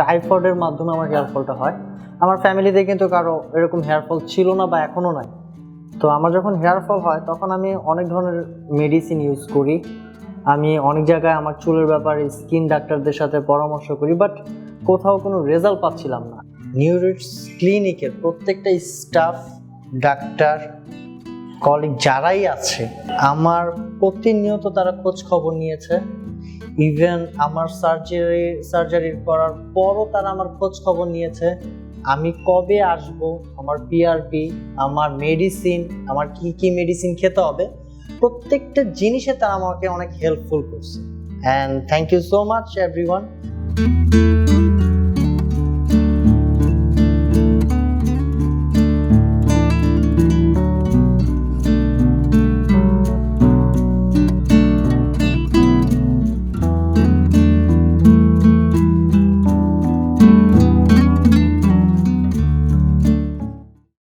টাইফয়েডের মাধ্যমে আমার হেয়ার ফলটা হয়। আমার ফ্যামিলিতে কিন্তু কারো এরকম হেয়ার ফল ছিল না বা এখনও নাই। তো আমার যখন হেয়ার ফল হয় তখন আমি অনেক ধরনের মেডিসিন ইউজ করি, আমি অনেক জায়গায় আমার চুলের ব্যাপারে স্কিন ডাক্তারদের সাথে পরামর্শ করি, বাট কোথাও কোনো রেজাল্ট পাচ্ছিলাম না। নিউরিটস ক্লিনিকের প্রত্যেকটা স্টাফ, ডাক্তার, কলিগ যারাই আছে আমার প্রতিনিয়ত তারা খোঁজ খবর নিয়েছে। ইভেন আমার সার্জারি করার পরও তারা আমার খোঁজ খবর নিয়েছে আমি কবে আসব, আমার পিআরপি, আমার মেডিসিন, আমার কি কি মেডিসিন খেতে হবে, প্রত্যেকটা জিনিসে তারা আমাকে অনেক হেল্পফুল করছে। And thank you so much everyone.